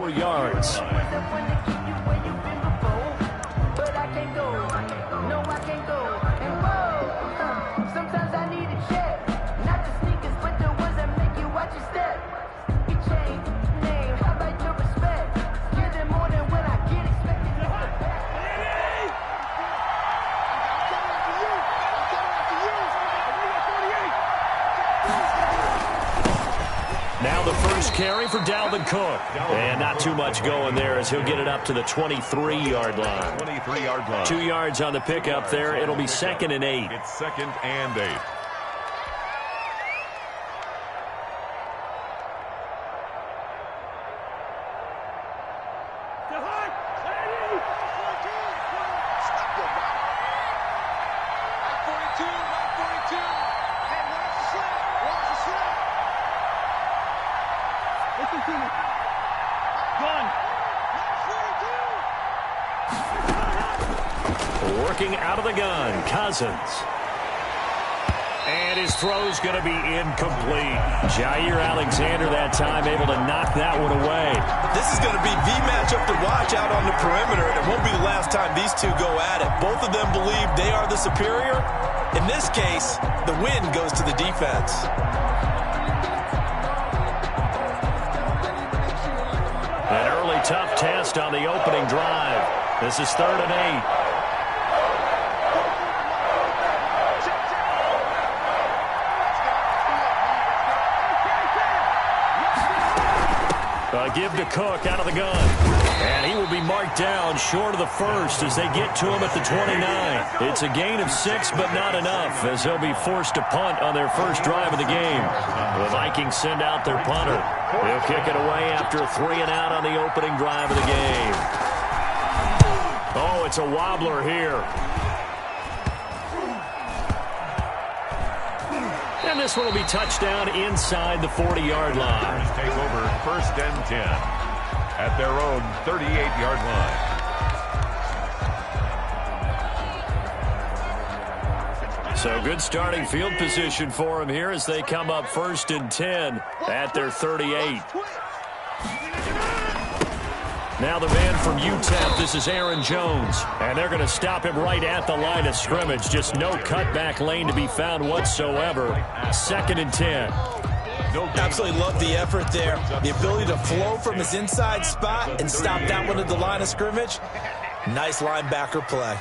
44 yards. Now the first carry for Dalvin Cook. And not too much going there as he'll get it up to the 23-yard line. 23-yard line. 2 yards on the pickup there. It'll be 2nd and 8. It's 2nd and 8. Working out of the gun, Cousins. And his throw's going to be incomplete. Jair Alexander that time able to knock that one away. This is going to be the matchup to watch out on the perimeter, and it won't be the last time these two go at it. Both of them believe they are the superior. In this case, the win goes to the defense. An early tough test on the opening drive. This is 3rd and 8. Give to Cook out of the gun. And he will be marked down short of the first as they get to him at the 29. It's a gain of 6, but not enough as they'll be forced to punt on their first drive of the game. The Vikings send out their punter. He'll kick it away after a 3 and out on the opening drive of the game. Oh, it's a wobbler here. And this one will be touchdown inside the 40-yard line. Take over 1st and 10 at their own 38-yard line. So good starting field position for them here as they come up 1st and 10 at their 38. Now the man from UTEP, this is Aaron Jones. And they're going to stop him right at the line of scrimmage. Just no cutback lane to be found whatsoever. 2nd and 10. Absolutely love the effort there. The ability to flow from his inside spot and stop that one at the line of scrimmage. Nice linebacker play.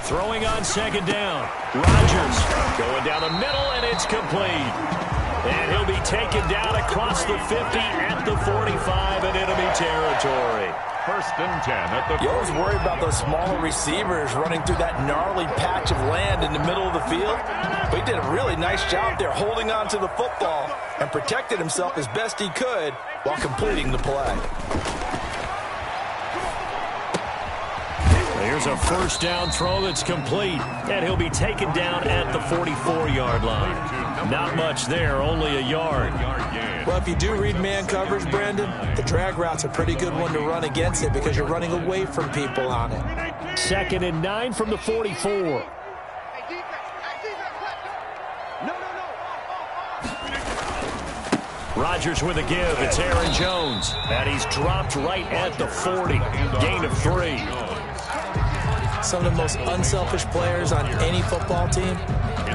Throwing on 2nd down. Rodgers going down the middle, and it's complete. And he'll be taken down across the 50 at the 45 in enemy territory. 1st and 10 at the 40. You always worry about those smaller receivers running through that gnarly patch of land in the middle of the field. But he did a really nice job there holding on to the football and protected himself as best he could while completing the play. Here's a 1st down throw that's complete, and he'll be taken down at the 44-yard line. Not much there, only a yard. Well, if you do read man coverage, Brandon, the drag route's a pretty good one to run against it because you're running away from people on it. 2nd and 9 from the 44. Rodgers with a give. It's Aaron Jones. And he's dropped right at the 40. Gain of 3. Some of the most unselfish players on any football team,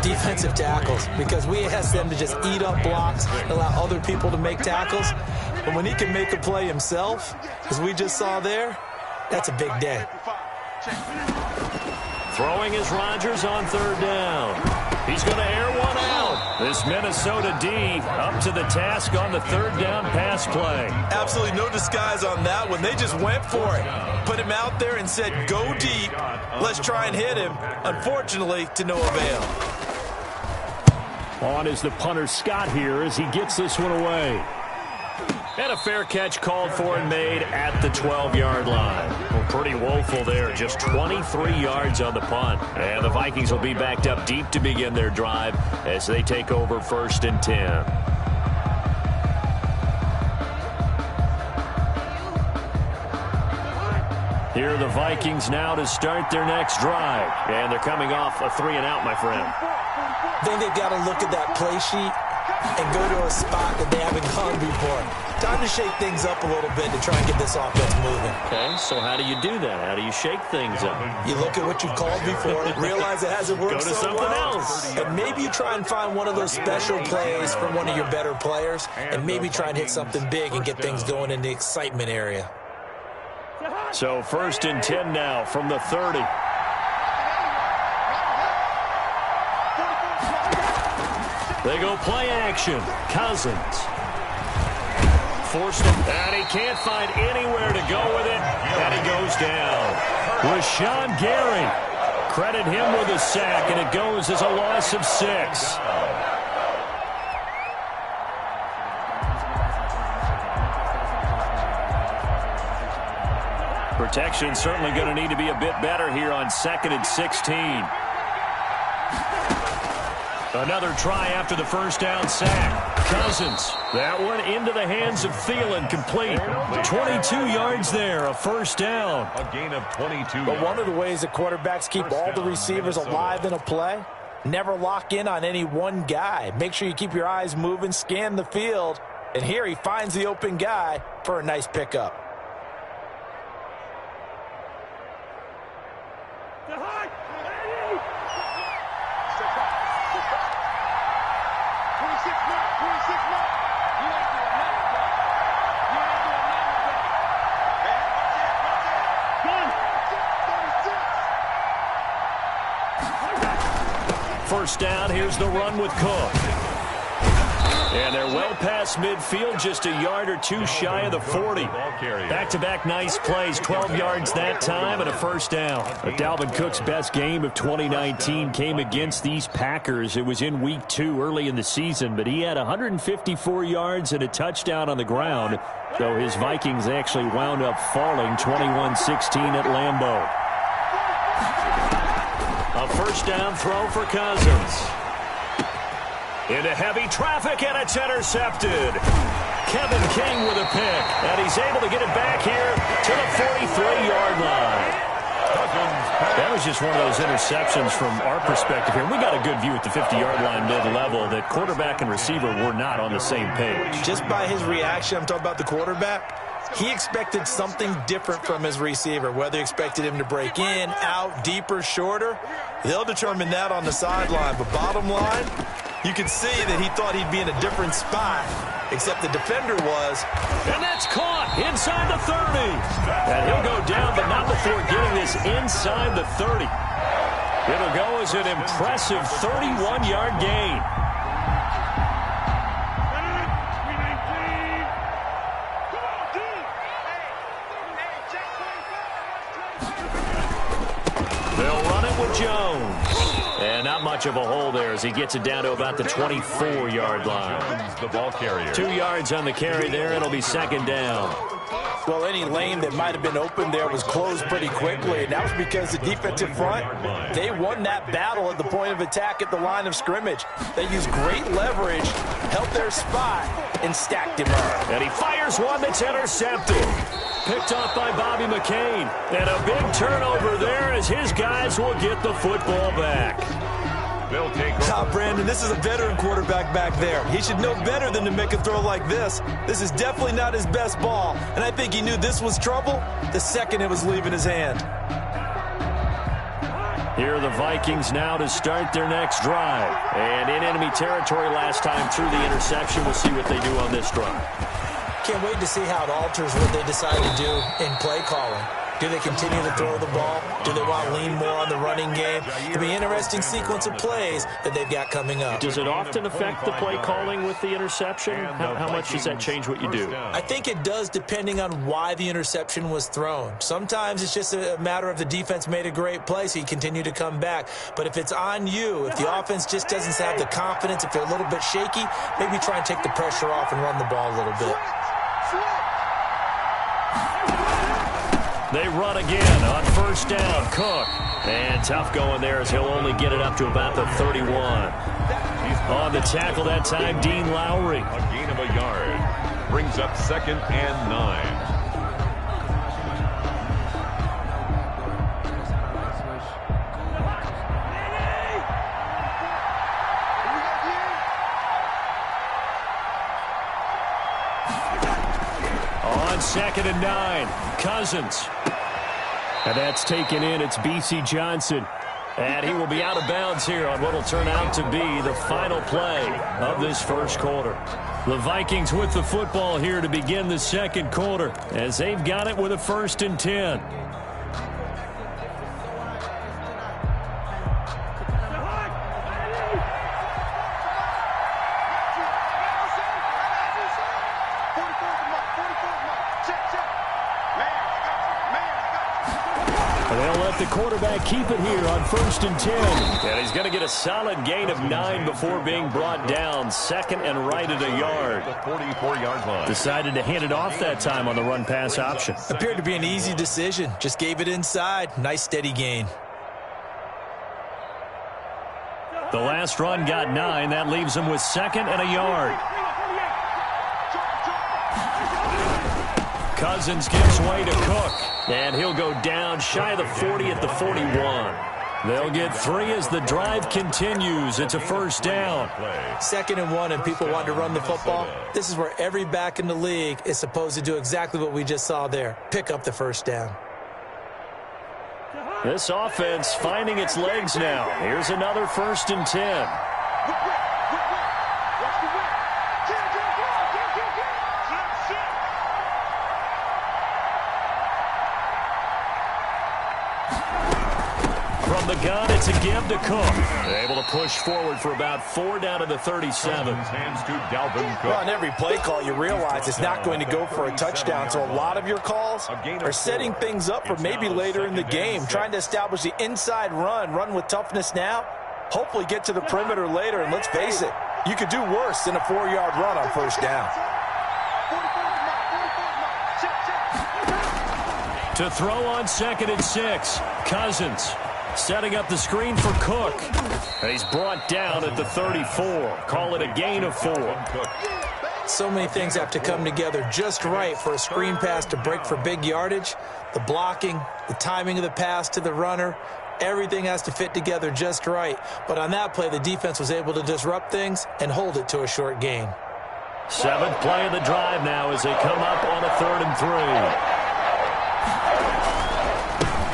defensive tackles, because we ask them to just eat up blocks, allow other people to make tackles. But when he can make a play himself, as we just saw there, that's a big day. Throwing is Rodgers on 3rd down. He's going to air one out. This Minnesota D up to the task on the 3rd down pass play. Absolutely no disguise on that one. They just went for it. Put him out there and said, go deep. Let's try and hit him. Unfortunately, to no avail. On is the punter Scott here as he gets this one away. And a fair catch called for and made at the 12-yard line. Well, pretty woeful there. Just 23 yards on the punt. And the Vikings will be backed up deep to begin their drive as they take over 1st and 10. Here are the Vikings now to start their next drive. And they're coming off a 3 and out, my friend. I think they've got to look at that play sheet and go to a spot that they haven't gone before. Time to shake things up a little bit to try and get this offense moving. Okay, so how do you do that? How do you shake things up? You look at what you've called before, realize it hasn't worked Go to so something well, else. and maybe you try and find one of those special plays from one of your better players, and maybe try and hit something big and get things going in the excitement area. So 1st and 10 now from the 30. They go play action. Cousins. Forced him, and he can't find anywhere to go with it, and he goes down. Rashawn Gary. Credit him with a sack, and it goes as a loss of 6. Protection certainly going to need to be a bit better here on 2nd and 16. Another try after the first down sack. Cousins, that one into the hands of Thielen, complete. 22 yards there, a first down. A gain of 22. But one of the ways that quarterbacks keep all the receivers alive in a play, never lock in on any one guy. Make sure you keep your eyes moving, scan the field, and here he finds the open guy for a nice pickup. First down, here's the run with Cook. And they're well past midfield, just a yard or two shy of the 40. Back-to-back nice plays, 12 yards that time and a first down. Dalvin Cook's best game of 2019 came against these Packers. It was in Week 2 early in the season, but he had 154 yards and a touchdown on the ground. So his Vikings actually wound up falling 21-16 at Lambeau. A first down throw for Cousins. Into heavy traffic, and it's intercepted. Kevin King with a pick, and he's able to get it back here to the 43-yard line. That was just one of those interceptions from our perspective here. We got a good view at the 50-yard line mid-level that quarterback and receiver were not on the same page. Just by his reaction, I'm talking about the quarterback, he expected something different from his receiver, whether he expected him to break in, out, deeper, shorter. They'll determine that on the sideline. But bottom line, you can see that he thought he'd be in a different spot, except the defender was. And that's caught inside the 30. And he'll go down, but not before getting this inside the 30. It'll go as an impressive 31-yard gain. They'll run it with Jones. And not much of a hole there as he gets it down to about the 24-yard line. The ball carrier. 2 yards on the carry there. It'll be second down. Well, any lane that might have been open there was closed pretty quickly, and that was because the defensive front, they won that battle at the point of attack at the line of scrimmage. They used great leverage, held their spot, and stacked him up. And he fires one that's intercepted. Picked off by Bobby McCain. And a big turnover there as his guys will get the football back. They'll take over. Brandon, this is a veteran quarterback back there. He should know better than to make a throw like this. This is definitely not his best ball, and I think he knew this was trouble the second it was leaving his hand. Here are the Vikings now to start their next drive. And in enemy territory last time through the interception. We'll see what they do on this drive. Can't wait to see how it alters what they decide to do in play calling. Do they continue to throw the ball? Do they want to lean more on the running game? It'll be an interesting sequence of plays that they've got coming up. Does it often affect the play calling with the interception? How much does that change what you do? I think it does depending on why the interception was thrown. Sometimes it's just a matter of the defense made a great play, so you continue to come back. But if it's on you, if the offense just doesn't have the confidence, if they're a little bit shaky, maybe try and take the pressure off and run the ball a little bit. They run again on first down. Cook. And tough going there as he'll only get it up to about the 31. On the tackle that time, Dean Lowry. A gain of a yard. Brings up 2nd and 9. on 2nd and 9. Cousins. And that's taken in. It's B.C. Johnson. And he will be out of bounds here on what will turn out to be the final play of this first quarter. The Vikings with the football here to begin the second quarter as they've got it with a 1st and 10. They'll let the quarterback keep it here on 1st and 10. And he's going to get a solid gain of 9 before being brought down. 2nd and right at a yard. The 44-yard line. Decided to hand it off that time on the run-pass option. Appeared to be an easy decision. Just gave it inside. Nice steady gain. The last run got 9. That leaves him with 2nd and a yard. Cousins gives way to Cook. And he'll go down shy of the 40 at the 41. They'll get 3 as the drive continues. It's a 1st down. 2nd and 1 and people want to run the football. This is where every back in the league is supposed to do exactly what we just saw there. Pick up the 1st down. This offense finding its legs now. Here's another 1st and 10. From the gun, it's a give to Cook. They're able to push forward for about 4 down to the 37. Hands to Dalvin Cook. Well, on every play call, you realize it's not going to go for a touchdown. So a lot of your calls are setting things up for maybe later in the game, trying to establish the inside run with toughness now, hopefully get to the perimeter later. And let's face it, you could do worse than a 4-yard run on 1st down. To throw on 2nd and 6, Cousins. Setting up the screen for Cook. And he's brought down at the 34. Call it a gain of 4. So many things have to come together just right for a screen pass to break for big yardage. The blocking, the timing of the pass to the runner, everything has to fit together just right. But on that play, the defense was able to disrupt things and hold it to a short gain. 7th play of the drive now as they come up on a 3rd and 3.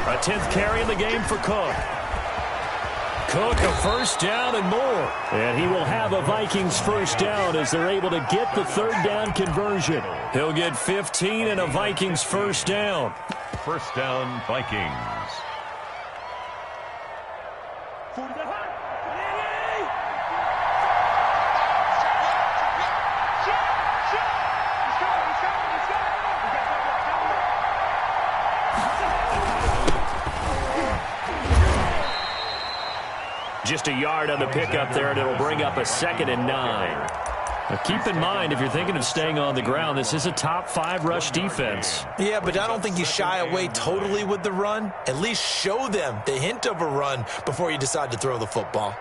A 10th carry in the game for Cook. Cook, a 1st down and more. And he will have a Vikings 1st down as they're able to get the 3rd down conversion. He'll get 15 and a Vikings 1st down. 1st down, Vikings. Just a yard on the pickup there, and it'll bring up a 2nd and 9. Now keep in mind, if you're thinking of staying on the ground, this is a top 5 rush defense. Yeah, but I don't think you shy away totally with the run. At least show them the hint of a run before you decide to throw the football.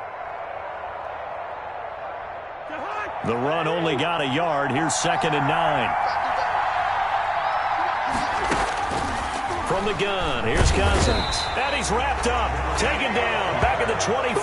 The run only got a yard. Here's 2nd and 9. From the gun, here's Cousins. And he's wrapped up, taken down, back at the 25.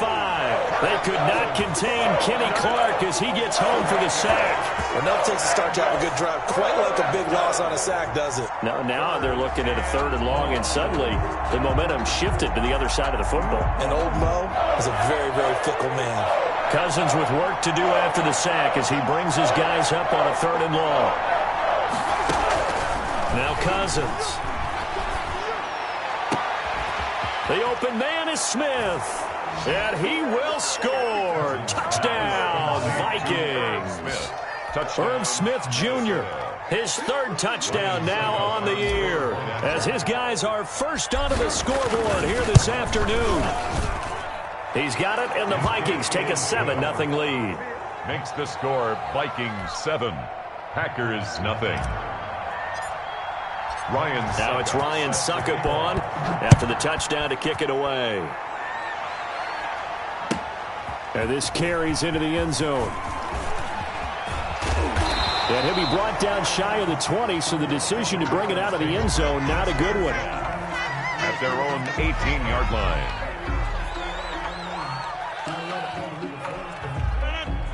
They could not contain Kenny Clark as he gets home for the sack. Enough takes to start to have a good drive. Quite like a big loss on a sack, does it? Now they're looking at a 3rd and long, and suddenly the momentum shifted to the other side of the football. And old Mo is a very, very fickle man. Cousins with work to do after the sack as he brings his guys up on a 3rd and long. Now Cousins. The open man is Smith. And he will score. Touchdown, Vikings. Irv Smith Jr., his 3rd touchdown now on the year, as his guys are first onto the scoreboard here this afternoon. He's got it, and the Vikings take a 7-0 lead. Makes the score Vikings 7, Packers nothing. Now it's Ryan Succop on after the touchdown to kick it away. And this carries into the end zone. And he'll be brought down shy of the 20, so the decision to bring it out of the end zone, not a good one. At their own 18-yard line.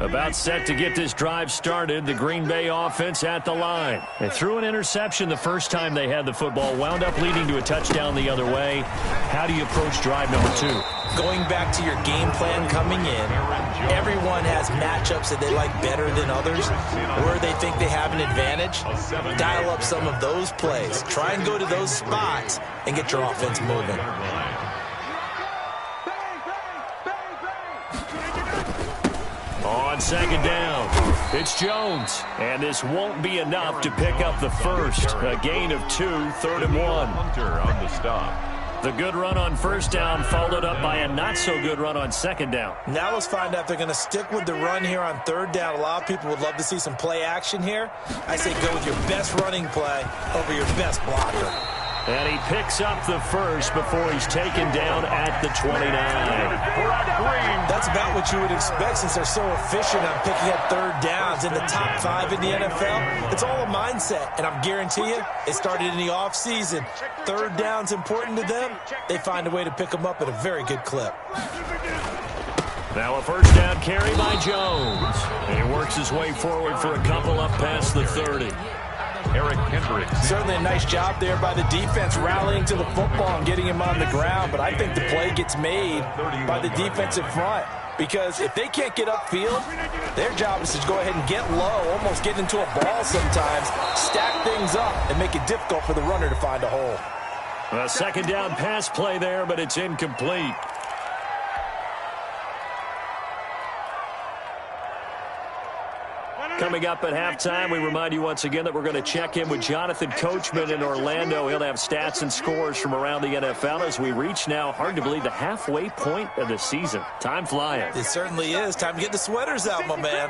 About set to get this drive started, the Green Bay offense at the line. They threw an interception the first time they had the football, wound up leading to a touchdown the other way. How do you approach drive number 2? Going back to your game plan coming in, everyone has matchups that they like better than others, where they think they have an advantage. Dial up some of those plays. Try and go to those spots and get your offense moving. On second down, it's Jones. And this won't be enough to pick up the first. A gain of 2, 3rd and 1. Hunter on the stop. The good run on first down followed up by a not-so-good run on second down. Now let's find out if they're going to stick with the run here on 3rd down. A lot of people would love to see some play action here. I say go with your best running play over your best blocker. And he picks up the first before he's taken down at the 29. That's about what you would expect since they're so efficient on picking up 3rd downs in the top 5 in the NFL. It's all a mindset, and I'm guarantee you it started in the offseason. 3rd down's important to them. They find a way to pick them up at a very good clip. Now a first down carry by Jones. And he works his way forward for a couple up past the 30. Eric Kendricks. Certainly a nice job there by the defense rallying to the football and getting him on the ground, but I think the play gets made by the defensive front because if they can't get upfield, their job is to go ahead and get low, almost get into a ball sometimes, stack things up, and make it difficult for the runner to find a hole. A second down pass play there, but it's incomplete. Coming up at halftime, we remind you once again that we're going to check in with Jonathan Coachman in Orlando. He'll have stats and scores from around the NFL as we reach now, hard to believe, the halfway point of the season. Time flying. It certainly is. Time to get the sweaters out, my man.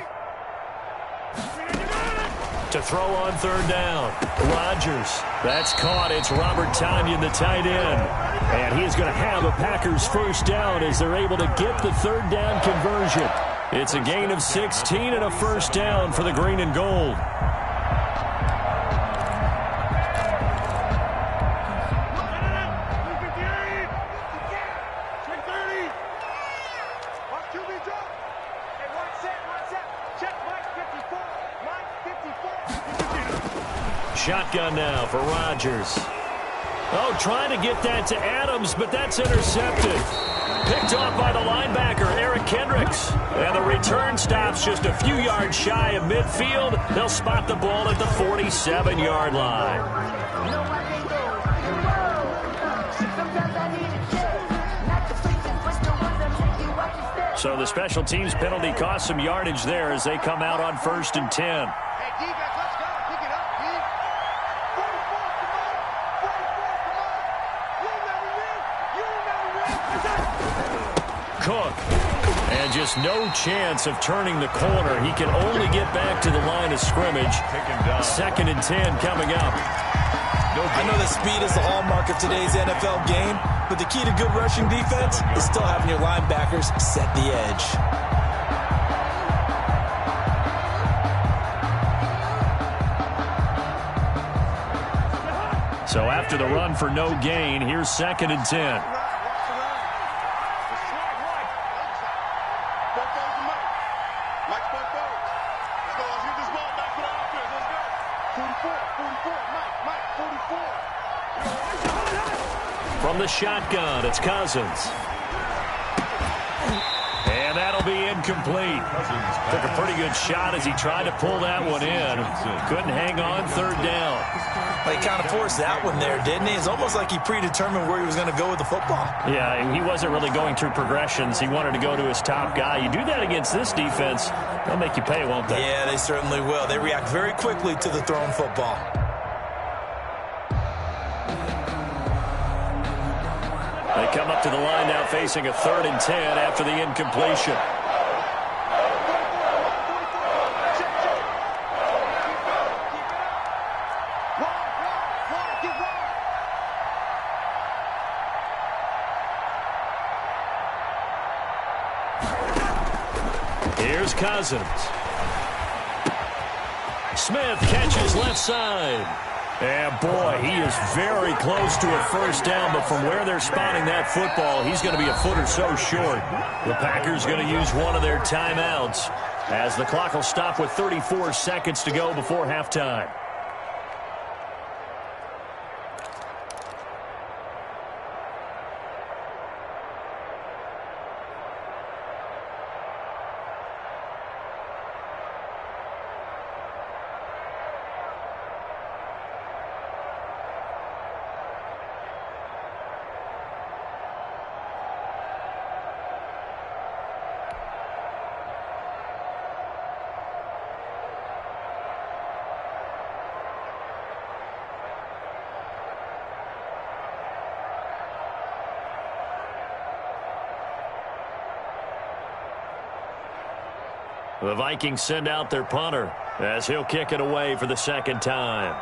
To throw on 3rd down, Rodgers. That's caught. It's Robert Tonyan, the tight end. And he's going to have a Packers first down as they're able to get the 3rd down conversion. It's a gain of 16 and a first down for the green and gold. Shotgun now for Rodgers. Oh, trying to get that to Adams, but that's intercepted. Picked off by the linebacker, Eric Kendricks. And the return stops just a few yards shy of midfield. They'll spot the ball at the 47-yard line. So the special teams penalty cost some yardage there as they come out on 1st and 10. Cook, and just no chance of turning the corner. He can only get back to the line of scrimmage. 2nd and 10 coming up. I know that speed is the hallmark of today's NFL game, but the key to good rushing defense is still having your linebackers set the edge. So after the run for no gain, here's 2nd and 10. From the shotgun, it's Cousins. And that'll be incomplete. Took a pretty good shot as he tried to pull that one in. Couldn't hang on 3rd down. Well, he kind of forced that one there, didn't he? It's almost like he predetermined where he was going to go with the football. Yeah, he wasn't really going through progressions. He wanted to go to his top guy. You do that against this defense, they'll make you pay, won't they? Yeah, they certainly will. They react very quickly to the thrown football. They come up to the line now facing a 3rd and 10 after the incompletion. Here's Cousins. Smith catches left side. And, boy, he is very close to a first down, but from where they're spotting that football, he's going to be a foot or so short. The Packers going to use one of their timeouts. as the clock will stop with 34 seconds to go before halftime. The Vikings send out their punter as he'll kick it away for the second time.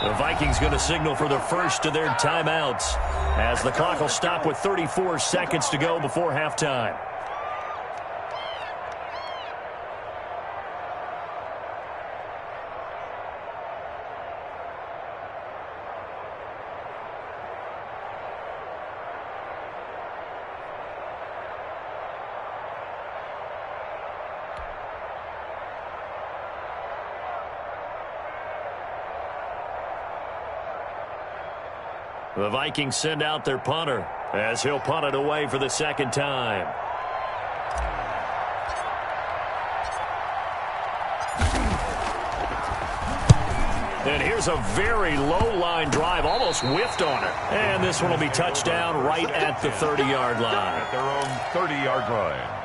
The Vikings going to signal for the first of their timeouts as the clock will stop with 34 seconds to go before halftime. The Vikings send out their punter as he'll punt it away for the second time. And here's a very low line drive, almost whiffed on it. And this one will be touchdown right at the 30-yard line. At their own 30-yard line.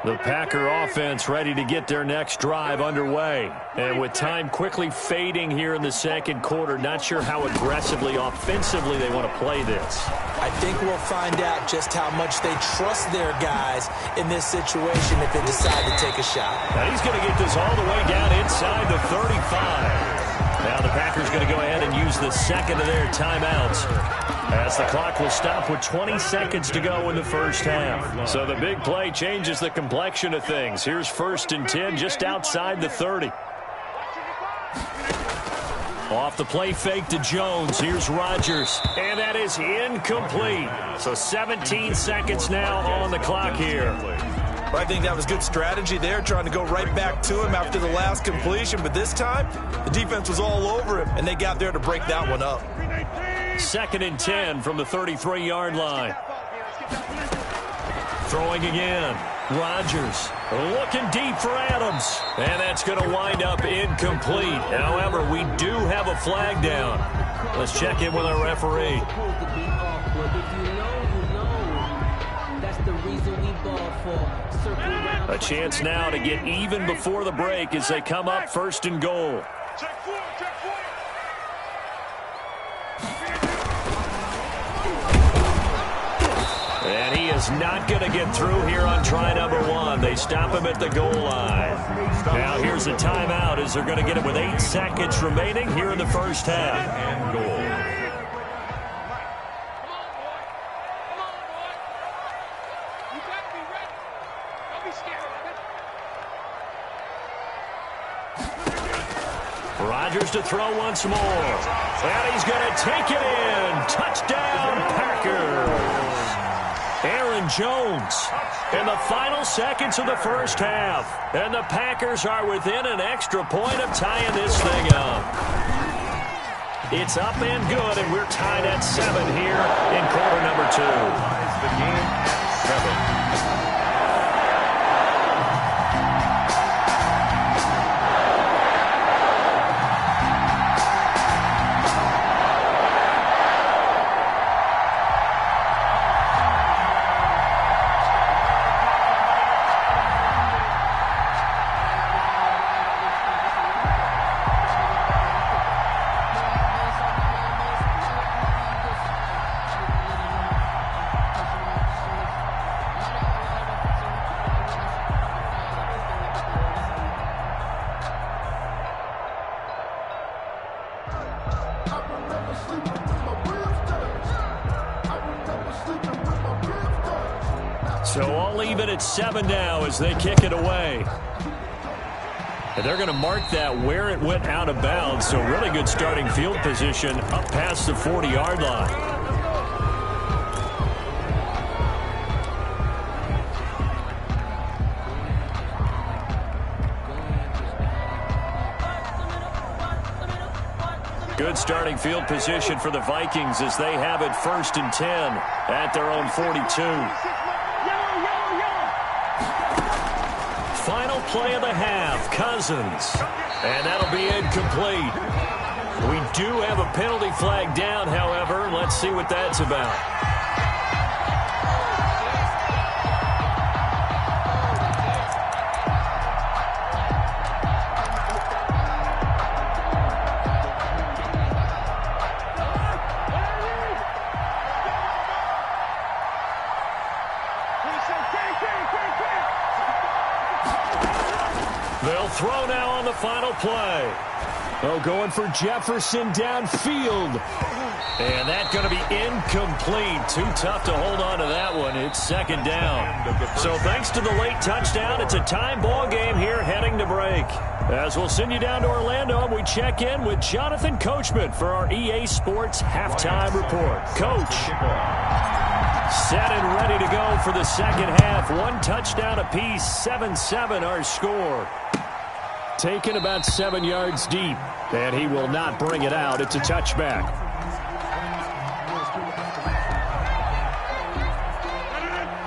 The Packer offense ready to get their next drive underway. And with time quickly fading here in the second quarter, not sure how aggressively, offensively they want to play this. I think we'll find out just how much they trust their guys in this situation if they decide to take a shot. Now he's going to get this all the way down inside the 35. Now the Packers going to go ahead and use the second of their timeouts as the clock will stop with 20 seconds to go in the first half. So the big play changes the complexion of things. Here's 1st and 10 just outside the 30. Off the play fake to Jones. Here's Rodgers. And that is incomplete. So 17 seconds now on the clock here. I think that was good strategy there, trying to go right back to him after the last completion. But this time, the defense was all over him, and they got there to break that one up. 2nd and 10 from the 33-yard line. Throwing again. Rodgers looking deep for Adams. And that's going to wind up incomplete. However, we do have a flag down. Let's check in with our referee. A chance now to get even before the break as they come up 1st and goal. And he is not going to get through here on try number 1. They stop him at the goal line. Now here's a timeout as they're going to get it with 8 seconds remaining here in the first half. And goal. Rodgers to throw once more. And he's going to take it in. Touchdown, Packers. Aaron Jones in the final seconds of the first half. And the Packers are within an extra point of tying this thing up. It's up and good, and we're tied at 7 here in quarter number 2. Ties the game at 7. They'll leave it at 7 now as they kick it away. And they're going to mark that where it went out of bounds. So really good starting field position up past the 40-yard line. Good starting field position for the Vikings as they have it 1st and 10 at their own 42. Final play of the half, Cousins. And that'll be incomplete. We do have a penalty flag down, however. Let's see what that's about. They'll throw now on the final play. Oh, going for Jefferson downfield. And that's going to be incomplete. Too tough to hold on to that one. It's 2nd down. So thanks to the late touchdown, it's a time ball game here heading to break. As we'll send you down to Orlando, and we check in with Jonathan Coachman for our EA Sports Halftime Report. Coach. Set and ready to go for the second half. 1 touchdown apiece, 7-7 our score. Taken about 7 yards deep, and he will not bring it out. It's a touchback.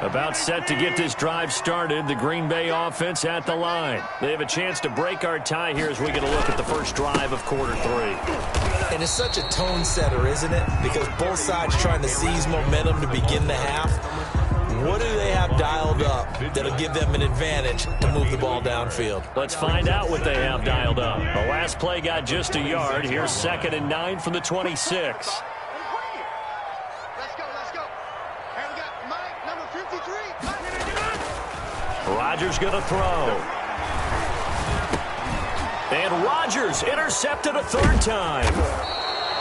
About set to get this drive started. The Green Bay offense at the line. They have a chance to break our tie here as we get a look at the first drive of quarter 3. And it's such a tone setter, isn't it? Because both sides trying to seize momentum to begin the half. What do they have dialed up that'll give them an advantage to move the ball downfield? Let's find out what they have dialed up. The last play got just a yard. Here's 2nd and 9 from the 26. Let's go. And we got Mike, number 53. Rodgers going to throw. And Rodgers intercepted a 3rd time.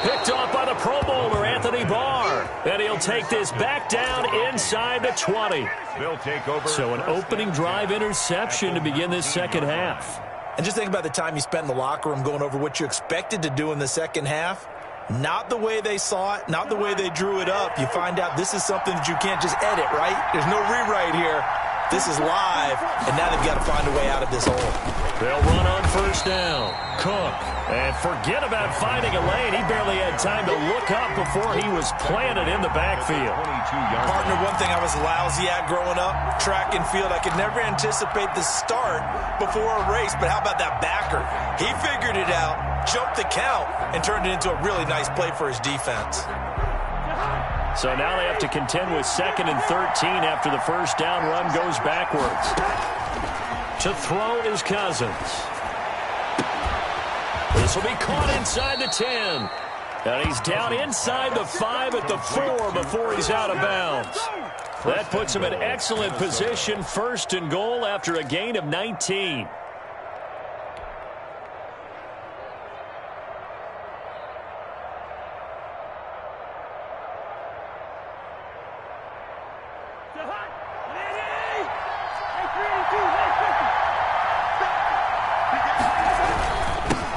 Picked off by the Pro Bowler, Anthony Barr. And he'll take this back down inside the 20. They'll take over. So an opening drive interception to begin this second half. And just think about the time you spent in the locker room going over what you expected to do in the second half. Not the way they saw it, not the way they drew it up. You find out this is something that you can't just edit, right? There's no rewrite here. This is live, and now they've got to find a way out of this hole. They'll run on 1st down. Cook. And forget about finding a lane. He barely had time to look up before he was planted in the backfield. Partner, one thing I was lousy at growing up, track and field, I could never anticipate the start before a race, but how about that backer? He figured it out, jumped the count, and turned it into a really nice play for his defense. So now they have to contend with 2nd and 13 after the first down run goes backwards. To throw is Cousins. This will be caught inside the 10. And he's down inside the 5 at the 4 before he's out of bounds. That puts him in excellent position, 1st and goal after a gain of 19.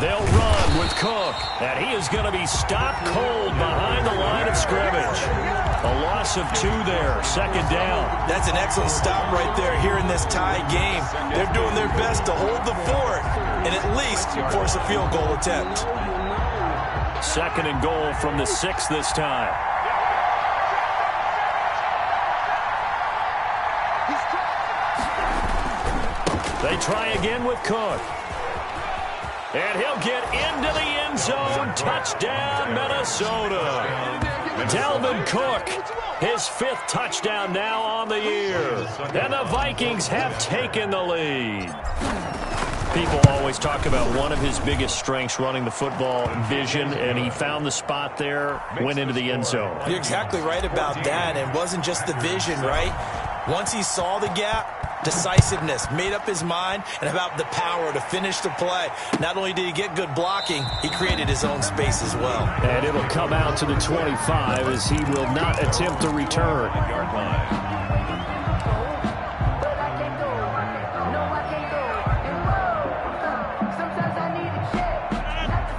They'll run with Cook, and he is going to be stopped cold behind the line of scrimmage. A loss of 2 there, 2nd down. That's an excellent stop right there here in this tie game. They're doing their best to hold the fort and at least force a field goal attempt. 2nd and goal from the 6 this time. They try again with Cook. And he'll get into the end zone. Touchdown, Minnesota. Dalvin Cook, his 5th touchdown now on the year. And the Vikings have taken the lead. People always talk about one of his biggest strengths running the football, vision, and he found the spot there, went into the end zone. You're exactly right about that. It wasn't just the vision, right? Once he saw the gap, decisiveness, made up his mind, and about the power to finish the play. Not only did he get good blocking, he created his own space as well. And it'll come out to the 25 as he will not attempt to return.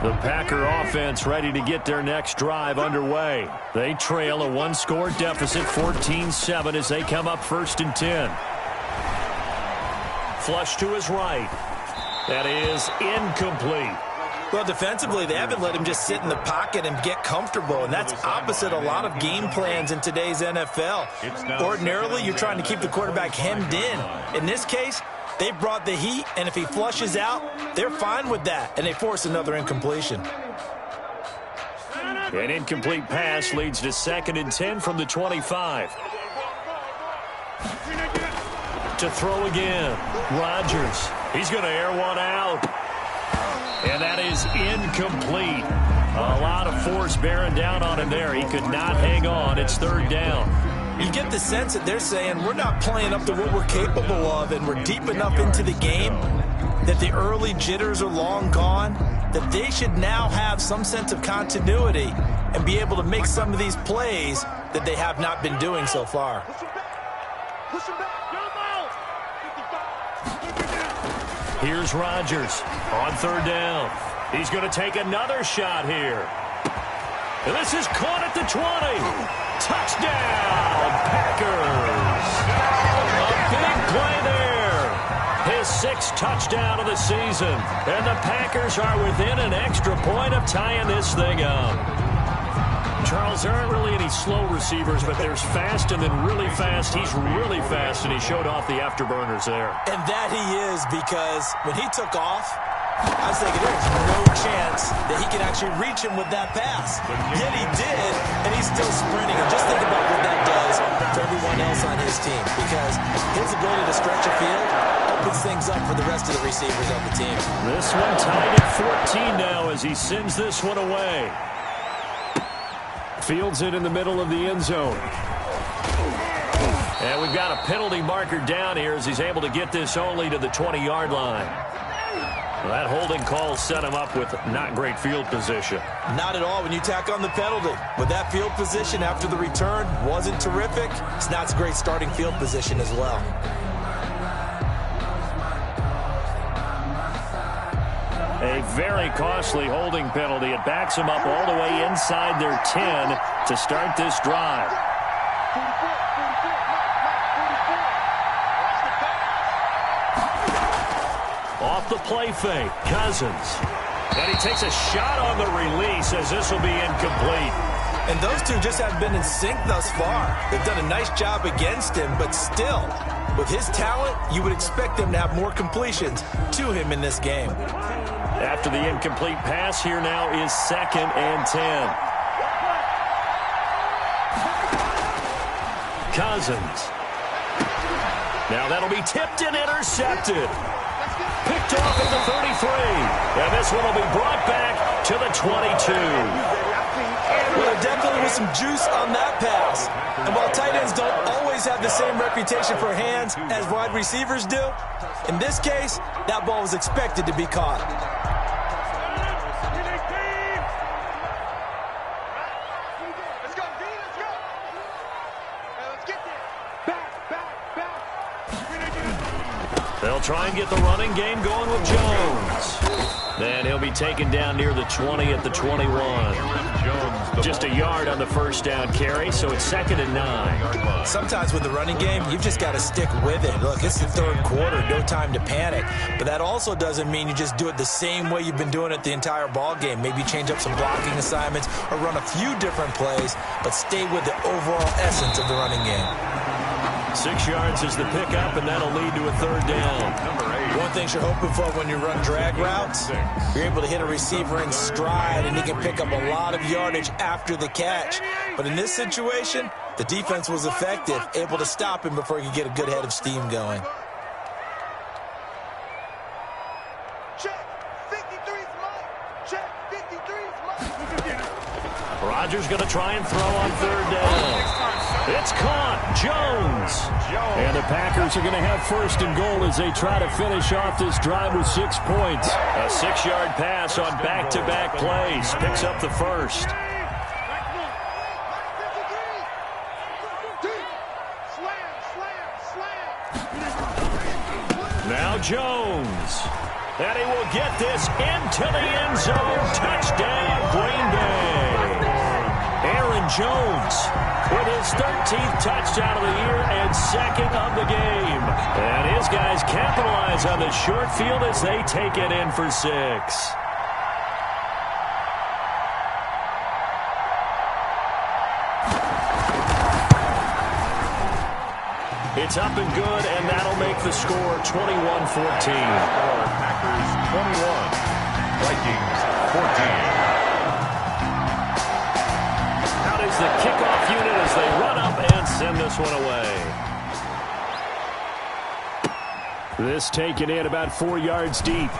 The Packer offense ready to get their next drive underway. They trail a one-score deficit, 14-7, as they come up 1st and 10. Flush to his right. That is incomplete. Well, defensively, they haven't let him just sit in the pocket and get comfortable, and that's opposite a lot of game plans in today's NFL. Ordinarily, you're trying to keep the quarterback hemmed in. In this case, they brought the heat, and if he flushes out, they're fine with that, and they force another incompletion. An incomplete pass leads to 2nd and 10 from the 25. To throw again. Rodgers. He's going to air one out. And that is incomplete. A lot of force bearing down on him there. He could not hang on. It's 3rd down. You get the sense that they're saying we're not playing up to what we're capable of, and we're deep enough into the game that the early jitters are long gone, that they should now have some sense of continuity and be able to make some of these plays that they have not been doing so far. Here's Rodgers on 3rd down. He's going to take another shot here. And this is caught at the 20. Touchdown, Packers. A big play there. His 6th touchdown of the season. And the Packers are within an extra point of tying this thing up. Charles, there aren't really any slow receivers, but there's fast and then really fast. He's really fast, and he showed off the afterburners there. And that he is, because when he took off, I was thinking there's no chance that he can actually reach him with that pass. Yet he did, and he's still sprinting. And just think about what that does for everyone else on his team, because his ability to stretch a field opens things up for the rest of the receivers on the team. This one tied at 14 now as he sends this one away. Fields it in the middle of the end zone. And we've got a penalty marker down here as he's able to get this only to the 20-yard line. Well, that holding call set him up with not great field position. Not at all when you tack on the penalty. With that field position after the return wasn't terrific, it's not a great starting field position as well. A very costly holding penalty. It backs them up all the way inside their 10 to start this drive. Off the play fake, Cousins. And he takes a shot on the release as this will be incomplete. And those two just haven't been in sync thus far. They've done a nice job against him, but still, with his talent, you would expect them to have more completions to him in this game. After the incomplete pass, here now is 2nd and 10. Cousins. Now that'll be tipped and intercepted. Picked off at the 33. And this one will be brought back to the 22. Well, there definitely was some juice on that pass. And while tight ends don't always have the same reputation for hands as wide receivers do, in this case, that ball was expected to be caught. They'll try and get the running game going with Jones. Then he'll be taken down near the 20 at the 21. Just a yard on the 1st down carry, so it's 2nd and 9. Sometimes with the running game, you've just got to stick with it. Look, it's the 3rd quarter, no time to panic. But that also doesn't mean you just do it the same way you've been doing it the entire ball game. Maybe change up some blocking assignments or run a few different plays, but stay with the overall essence of the running game. 6 yards is the pickup, and that'll lead to a 3rd down. One thing you're hoping for when you run drag routes, you're able to hit a receiver in stride, and he can pick up a lot of yardage after the catch. But in this situation, the defense was effective, able to stop him before he could get a good head of steam going. Rodgers going to try and throw on 3rd down. It's caught. Jones. And the Packers are going to have 1st and goal as they try to finish off this drive with 6 points. A 6-yard pass on back-to-back plays. Picks up the 1st. Now Jones. And he will get this into the end zone. Touchdown, Green Bay. Aaron Jones with his 13th touchdown of the year and second of the game. And his guys capitalize on the short field as they take it in for 6. It's up and good, and that'll make the score 21-14. Packers 21, Vikings 14. Out is the kickoff unit as they run up and send this one away. This taken in about 4 yards deep.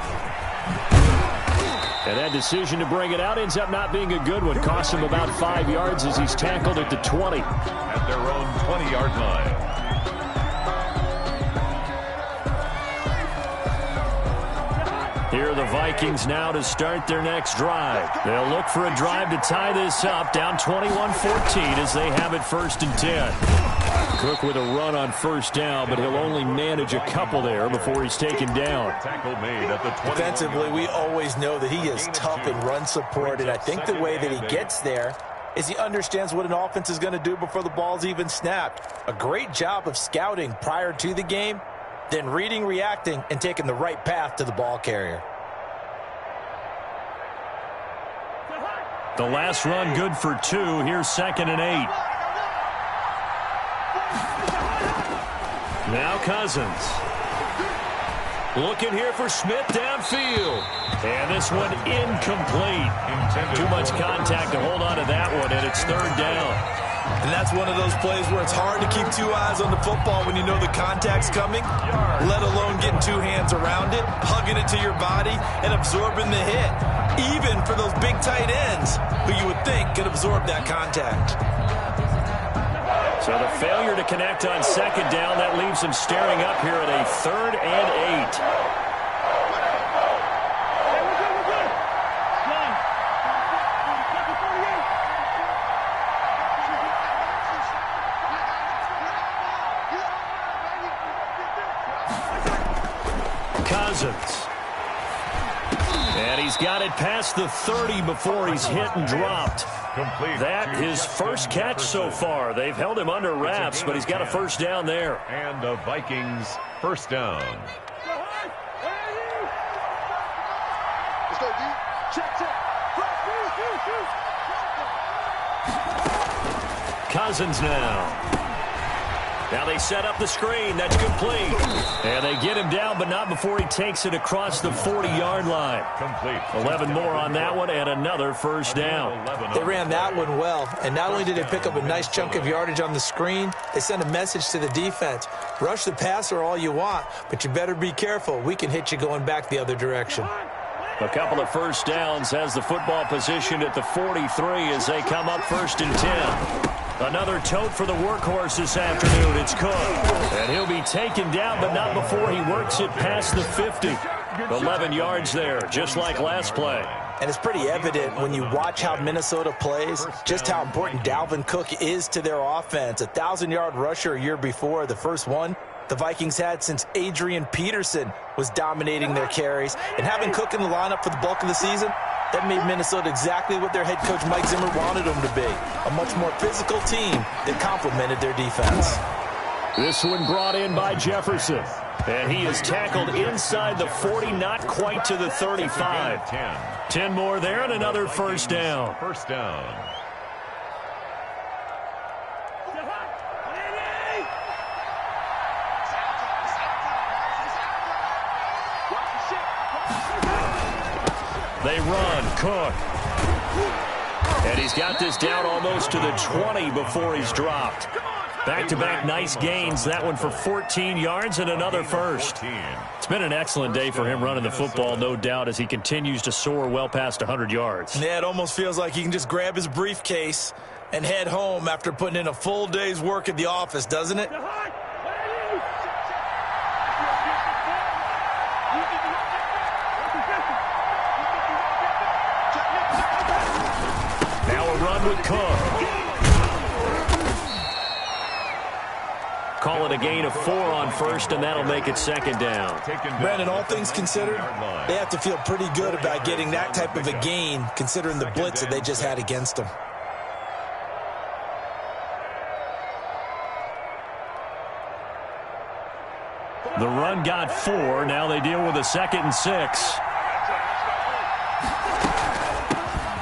And that decision to bring it out ends up not being a good one. Costs him about 5 yards as he's tackled at the 20. At their own 20-yard line. Here are the Vikings now to start their next drive. They'll look for a drive to tie this up, down 21-14 as they have it 1st and 10. Cook with a run on 1st down, but he'll only manage a couple there before he's taken down. Tackle made at the 20. Defensively, we always know that he is tough in run support, and I think the way that he gets there is he understands what an offense is going to do before the ball's even snapped. A great job of scouting prior to the game, then reading, reacting, and taking the right path to the ball carrier. The last run good for 2. Here's 2nd and 8. Now Cousins. Looking here for Smith downfield. And this one incomplete. Too much contact to hold on to that one, and it's 3rd down. And that's one of those plays where it's hard to keep 2 eyes on the football when you know the contact's coming, let alone getting 2 hands around it, hugging it to your body, and absorbing the hit. Even for those big tight ends who you would think could absorb that contact. So the failure to connect on 2nd down, that leaves him staring up here at a 3rd and 8. Cousins. And he's got it past the 30 before he's hit and dropped. That his first catch so far. They've held him under wraps, but he's got a 1st down there. And the Vikings 1st down. Let's go, D. Check. Cousins now. Now they set up the screen. That's complete. And they get him down, but not before he takes it across the 40-yard line. Complete. 11 more on that one and another 1st down. They ran that one well, and not only did they pick up a nice chunk of yardage on the screen, they sent a message to the defense. Rush the passer all you want, but you better be careful. We can hit you going back the other direction. A couple of 1st downs has the football positioned at the 43 as they come up 1st and 10. Another tote for the workhorse this afternoon. It's Cook. And he'll be taken down, but not before he works it past the 50. 11 yards there, just like last play. And it's pretty evident when you watch how Minnesota plays, just how important Dalvin Cook is to their offense. 1,000-yard rusher a year before, the first one the Vikings had since Adrian Peterson was dominating their carries. And having Cook in the lineup for the bulk of the season, that made Minnesota exactly what their head coach Mike Zimmer wanted them to be. A much more physical team that complemented their defense. This one brought in by Jefferson. And he is tackled inside the 40, not quite to the 35. 10 more there and another 1st down. 1st down. They run. Cook. And he's got this down almost to the 20 before he's dropped. Back-to-back nice gains. That one for 14 yards and another 1st. It's been an excellent day for him running the football, no doubt, as he continues to soar well past 100 yards. Yeah, it almost feels like he can just grab his briefcase and head home after putting in a full day's work at the office, doesn't it? With Cook. Call it with a gain of 4 on first, and that'll make it second down. Brandon, all things considered, they have to feel pretty good about getting that type of a gain, considering the blitz that they just had against them. The run got 4. Now they deal with a 2nd and 6.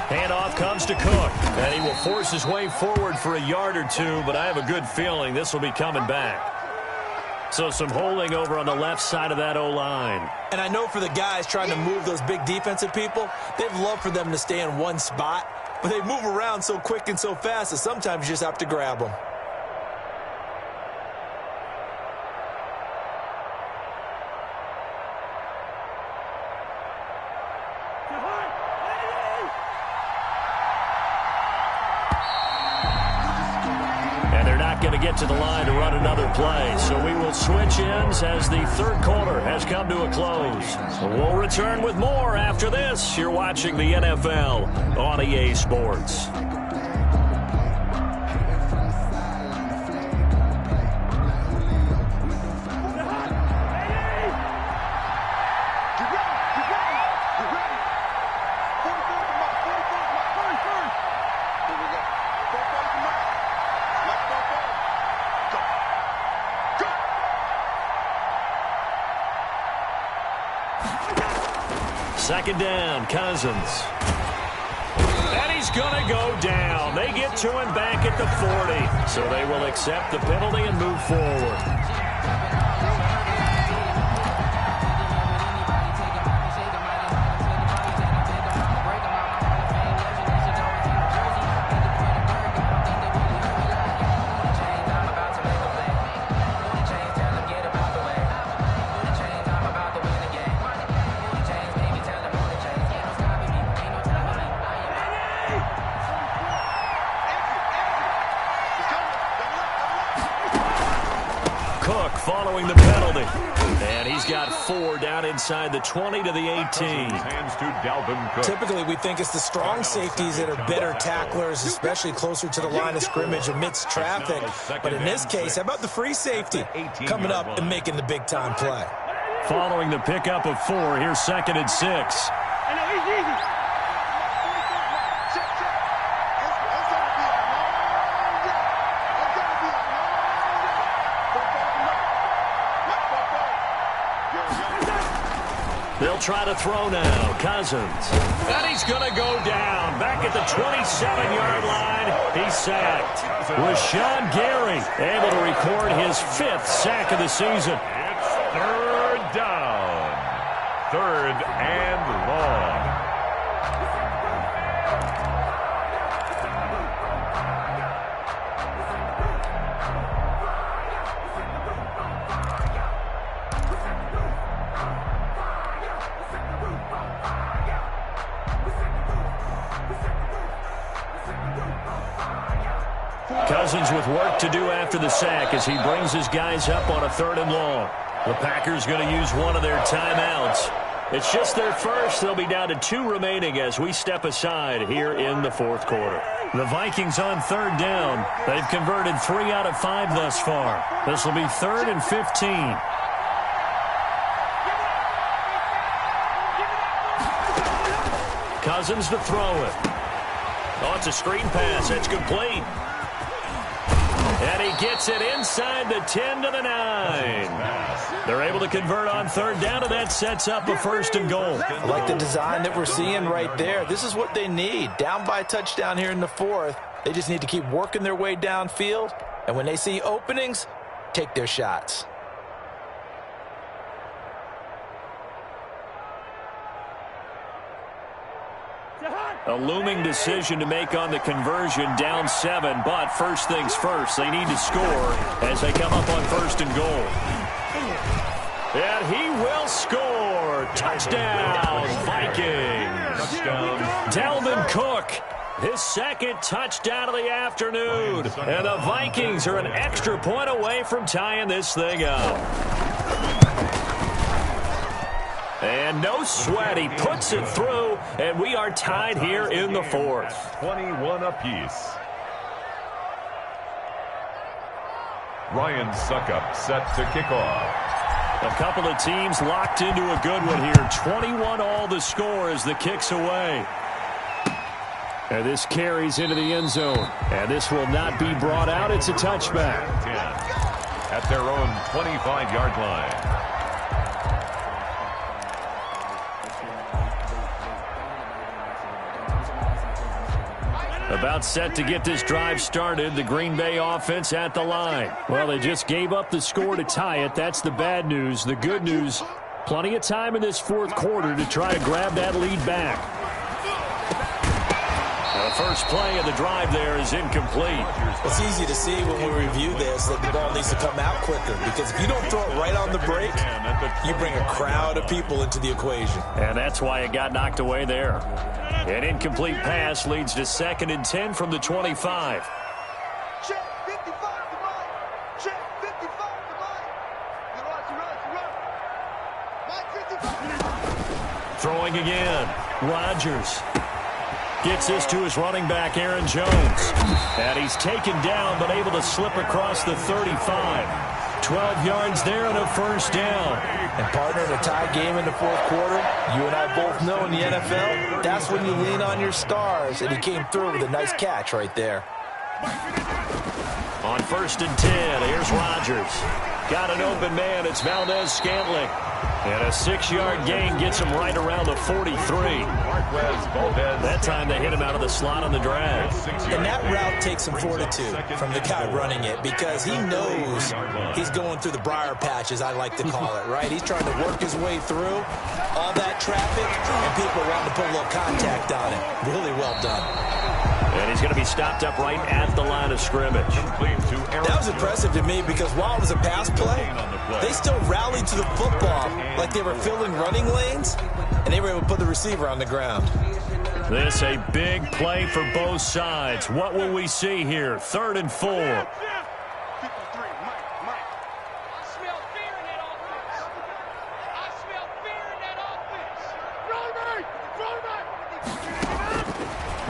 Handoff comes to Cook, and he will force his way forward for a yard or two, but I have a good feeling this will be coming back. So some holding over on the left side of that O-line. And I know for the guys trying to move those big defensive people, they'd love for them to stay in one spot, but they move around so quick and so fast that sometimes you just have to grab them. Going to get to the line to run another play. So we will switch ends as the third quarter has come to a close. We'll return with more after this. You're watching the NFL on EA Sports. Second down, Cousins. And he's going to go down. They get to him back at the 40. So they will accept the penalty and move forward. Following the penalty. And he's got 4 down inside the 20 to the 18. Hands to Dalvin Cook. Typically, we think it's the strong safeties that are better tacklers, especially closer to the line of scrimmage amidst traffic. But in this case, how about the free safety coming up and making the big-time play? Following the pickup of 4, here's 2nd and 6. They'll try to throw now. Cousins. And he's going to go down. Back at the 27-yard line. He's sacked. Rashawn Gary able to record his 5th sack of the season. It's 3rd down. 3rd and long. Cousins with work to do after the sack as he brings his guys up on a 3rd and long. The Packers going to use one of their timeouts. It's just their first. They'll be down to 2 remaining as we step aside here in the 4th quarter. The Vikings on 3rd down. They've converted 3 out of 5 thus far. This will be 3rd and 15. Cousins to throw it. Oh, it's a screen pass. That's complete. And he gets it inside the 10 to the 9. They're able to convert on 3rd down, and that sets up a 1st and goal. I like the design that we're seeing right there. This is what they need. Down by a touchdown here in the 4th. They just need to keep working their way downfield. And when they see openings, take their shots. A looming decision to make on the conversion, down 7, but first things first, they need to score as they come up on 1st and goal. And he will score. Touchdown, Vikings. Touchdown. Dalvin Cook, his 2nd touchdown of the afternoon. And the Vikings are an extra point away from tying this thing up. And no sweat, he puts it through, and we are tied here in the 4th. 21 apiece. Ryan Suckup set to kick off. A couple of teams locked into a good one here. 21 all the score as the kick's away. And this carries into the end zone. And this will not be brought out. It's a touchback. 10 at their own 25-yard line. About set to get this drive started, the Green Bay offense at the line. Well, they just gave up the score to tie it. That's the bad news. The good news, plenty of time in this fourth quarter to try to grab that lead back. The first play of the drive there is incomplete. It's easy to see when we review this that the ball needs to come out quicker, because if you don't throw it right on the break, you bring a crowd of people into the equation. And that's why it got knocked away there. An incomplete pass leads to 2nd and 10 from the 25. Check 55 to Mike. Check 55 to Mike. Mike 55. Throwing again. Rodgers gets this to his running back, Aaron Jones. And he's taken down, but able to slip across the 35. 12 yards there and a first down. And partner, in a tie game in the fourth quarter, you and I both know in the NFL, that's when you lean on your stars. And he came through with a nice catch right there. On 1st and 10, here's Rodgers. Got an open man. It's Valdez-Scantling. And a 6-yard gain gets him right around the 43. That time they hit him out of the slot on the drag. And that route takes some fortitude from the guy running it, because he knows he's going through the briar patch, as I like to call it, right? He's trying to work his way through all that traffic, and people want to put a little contact on him. Really well done. And he's going to be stopped up right at the line of scrimmage. That was impressive to me, because while it was a pass play, they still rallied to the football like they were filling running lanes, and they were able to put the receiver on the ground. This a big play for both sides. What will we see here? 3rd and 4.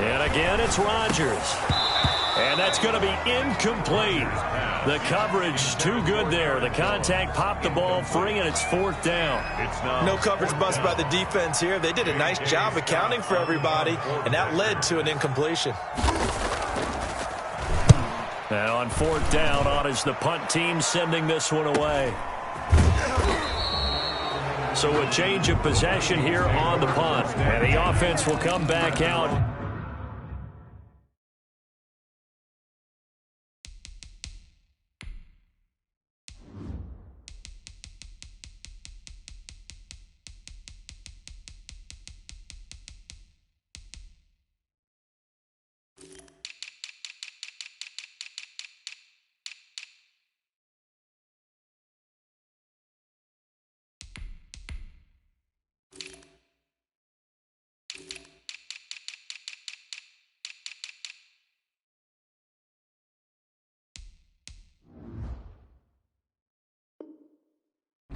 And again, it's Rodgers. And that's going to be incomplete. The coverage too good there. The contact popped the ball free, and it's 4th down. No coverage bust by the defense here. They did a nice job accounting for everybody, and that led to an incompletion. And on 4th down, on is the punt team sending this one away. So a change of possession here on the punt. And the offense will come back out.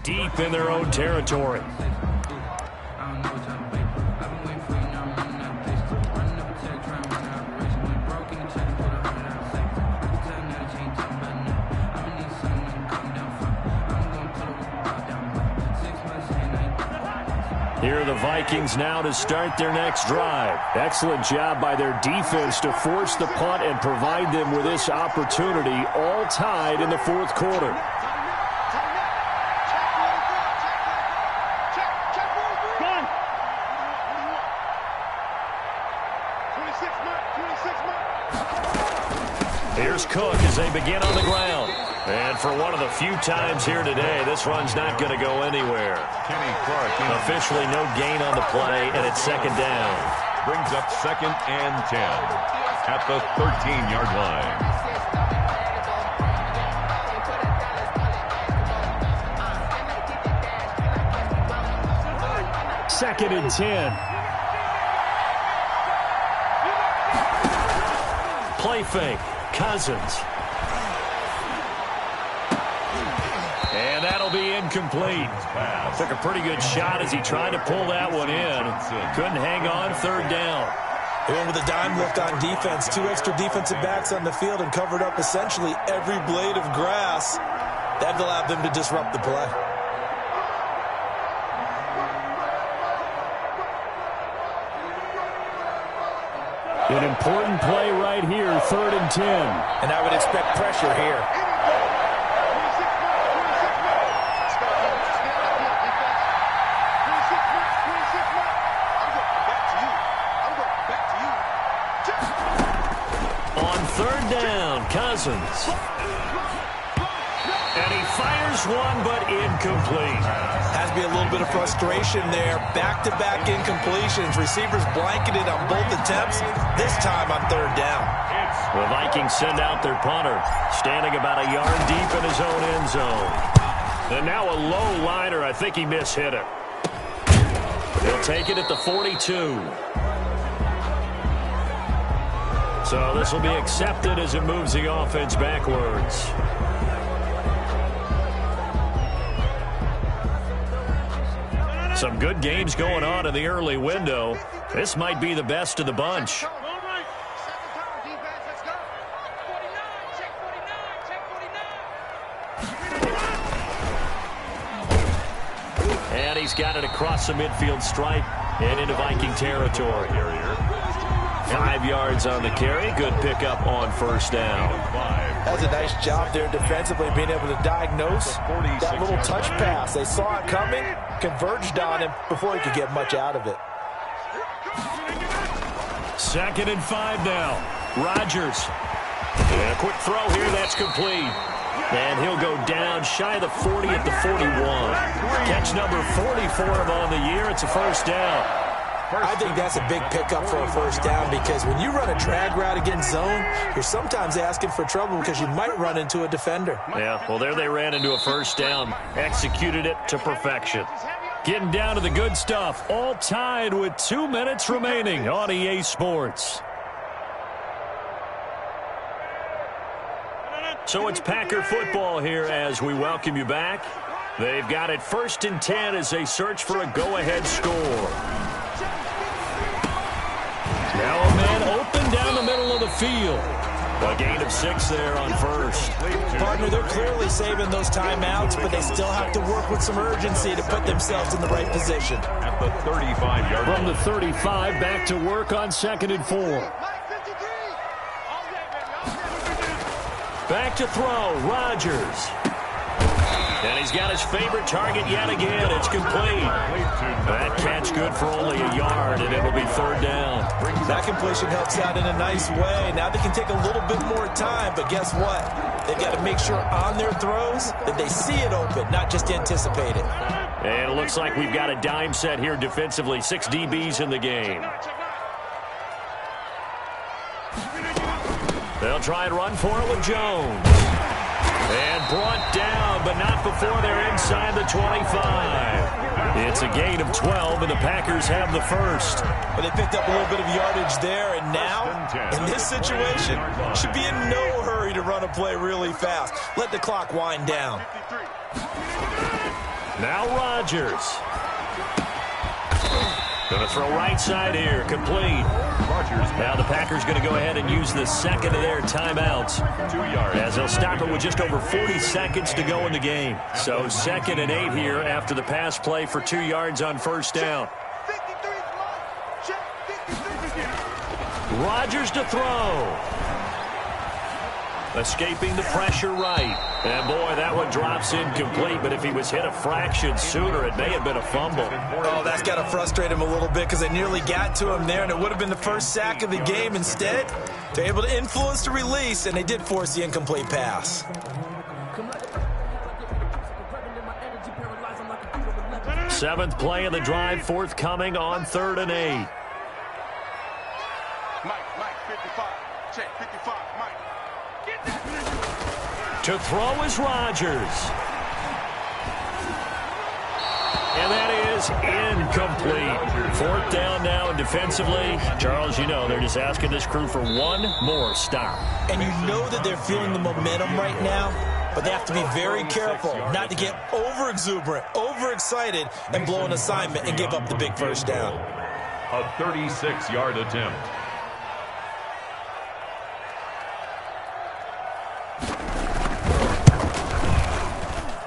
Deep in their own territory. Here are the Vikings now to start their next drive. Excellent job by their defense to force the punt and provide them with this opportunity, all tied in the fourth quarter. Here's Cook as they begin on the ground. And for one of the few times here today, this run's not going to go anywhere. Kenny Clark. Officially no gain on the play, and it's 2nd down. Brings up 2nd and 10 at the 13-yard line. Second and 10. Play fake. Cousins. And that'll be incomplete. Took a pretty good shot as he tried to pull that one in. Couldn't hang on. 3rd down. They went with a dime look on defense. 2 extra defensive backs on the field and covered up essentially every blade of grass. That allowed them to disrupt the play. An important play right here, 3rd and 10. And I would expect pressure here. On 3rd down, Cousins. And he fires one, but incomplete. Has to be a little bit of frustration there. Back-to-back incompletions. Receivers blanketed on both attempts, this time on 3rd down. The Vikings send out their punter, standing about a yard deep in his own end zone. And now a low liner. I think he mishit it. They'll take it at the 42. So this will be accepted as it moves the offense backwards. Some good games going on in the early window. This might be the best of the bunch. And he's got it across the midfield stripe and into Viking territory. 5 yards on the carry. Good pickup on 1st down. That's a nice job there defensively, being able to diagnose that little touch pass. They saw it coming, converged on him before he could get much out of it. 2nd and 5 now. Rodgers. And a quick throw here. That's complete. And he'll go down shy of the 40 at the 41. Catch number 40 for him on the year. It's a 1st down. I think that's a big pickup for a 1st down because when you run a drag route against zone, you're sometimes asking for trouble because you might run into a defender. Yeah, well, there they ran into a 1st down. Executed it to perfection. Getting down to the good stuff. All tied with 2 minutes remaining on EA Sports. So it's Packer football here as we welcome you back. They've got it 1st and 10 as they search for a go-ahead score. Now a man open down the middle of the field. A gain of 6 there on 1st. Partner, they're clearly saving those timeouts, but they still have to work with some urgency to put themselves in the right position. At the 35-yard line. From the 35, back to work on 2nd and 4. Back to throw, Rodgers. And he's got his favorite target yet again. It's complete. That catch good for only a yard, and it'll be 3rd down. That completion helps out in a nice way. Now they can take a little bit more time, but guess what? They've got to make sure on their throws that they see it open, not just anticipate it. And it looks like we've got a dime set here defensively. 6 DBs in the game. They'll try and run for it with Jones. And brought down, but not before they're inside the 25. It's a gain of 12, and the Packers have the 1st. But they picked up a little bit of yardage there, and now, in this situation, should be in no hurry to run a play really fast. Let the clock wind down. Now Rodgers. Going to throw right side here, complete. Now the Packers going to go ahead and use the 2nd of their timeouts 2 yards. as they'll stop it with just over 40 seconds to go in the game. So 2nd and 8 here after the pass play for 2 yards on 1st down. Rodgers to throw. Escaping the pressure right. And boy, that one drops incomplete, but if he was hit a fraction sooner, it may have been a fumble. Oh, that's got to frustrate him a little bit because they nearly got to him there, and it would have been the 1st sack of the game. Instead, they're able to influence the release, and they did force the incomplete pass. 7th play of the drive, forthcoming on 3rd and 8. Mike, 55. Check, 55, Mike. To throw is Rodgers. And that is incomplete. 4th down now, and defensively, Charles, you know, they're just asking this crew for one more stop. And you know that they're feeling the momentum right now, but they have to be very careful not to get over-exuberant, over-excited, and blow an assignment and give up the big 1st down. A 36-yard attempt.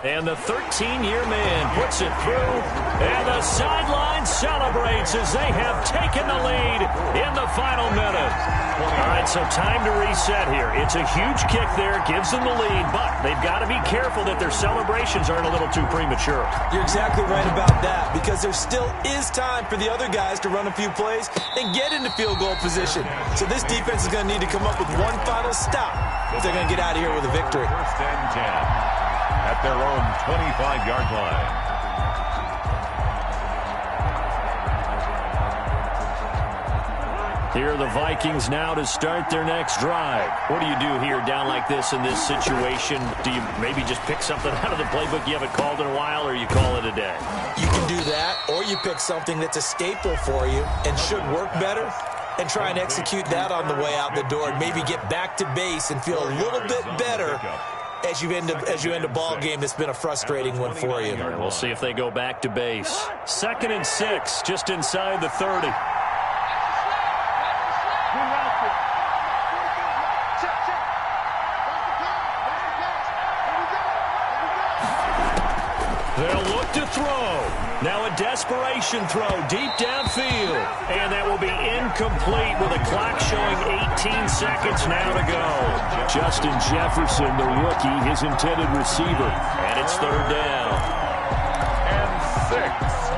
And the 13-year man puts it through, and the sideline celebrates as they have taken the lead in the final minute. All right, so time to reset here. It's a huge kick there, gives them the lead, but they've got to be careful that their celebrations aren't a little too premature. You're exactly right about that, because there still is time for the other guys to run a few plays and get into field goal position. So this defense is going to need to come up with one final stop if they're going to get out of here with a victory. First and 10 at their own 25-yard line. Here are the Vikings now to start their next drive. What do you do here down like this in this situation? Do you maybe just pick something out of the playbook you haven't called in a while, or you call it a day? You can do that, or you pick something that's a staple for you and should work better and try and execute that on the way out the door and maybe get back to base and feel a little bit better as you end a ball game that's been a frustrating one for you. All right, we'll see if they go back to base. 2nd and 6, just inside the 30. They'll look to throw. Now a desperation throw deep downfield. And that will be incomplete with a clock showing 18 seconds now to go. Justin Jefferson, the rookie, his intended receiver. And it's 3rd down. And 6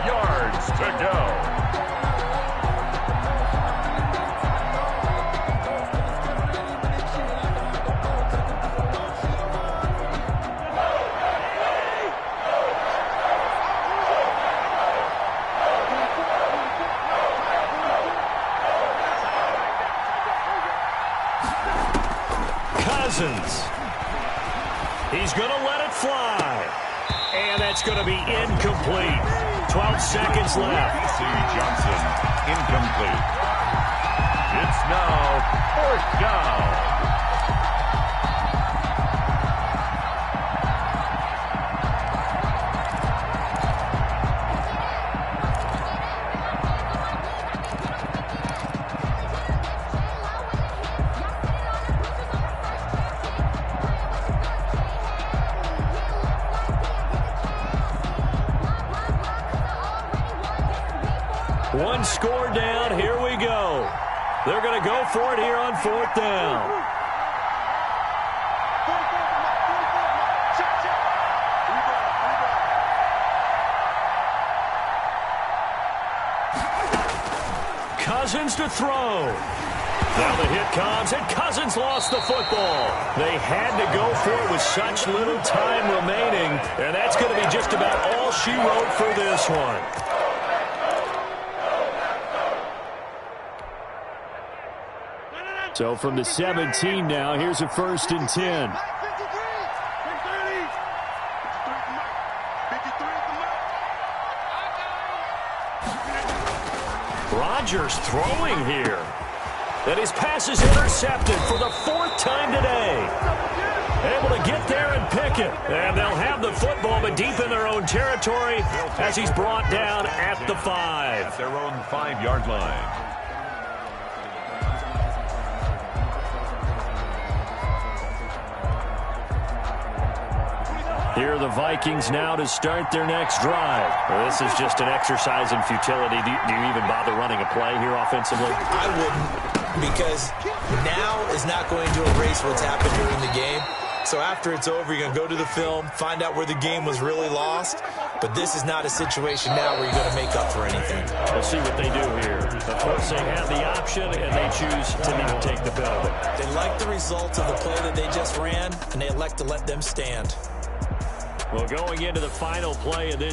yards to go. He's going to let it fly. And that's going to be incomplete. 12 seconds left. C. Johnson, incomplete. It's now 4th down. One score down. Here we go. They're going to go for it here on 4th down. Cousins to throw. Now the hit comes, and Cousins lost the football. They had to go for it with such little time remaining, and that's going to be just about all she wrote for this one. So from the 17 now, here's a 1st and 10. Rodgers throwing here. And his pass is intercepted for the 4th time today. Able to get there and pick it. And they'll have the football, but deep in their own territory as he's brought down at the 5. At their own 5-yard line. Here are the Vikings now to start their next drive. Well, this is just an exercise in futility. Do you even bother running a play here offensively? I wouldn't, because now is not going to erase what's happened during the game. So after it's over, you're going to go to the film, find out where the game was really lost. But this is not a situation now where you're going to make up for anything. We'll see what they do here. Of course, they have the option, and they choose to not take the penalty. They like the results of the play that they just ran, and they elect to let them stand. Well, going into the final play of this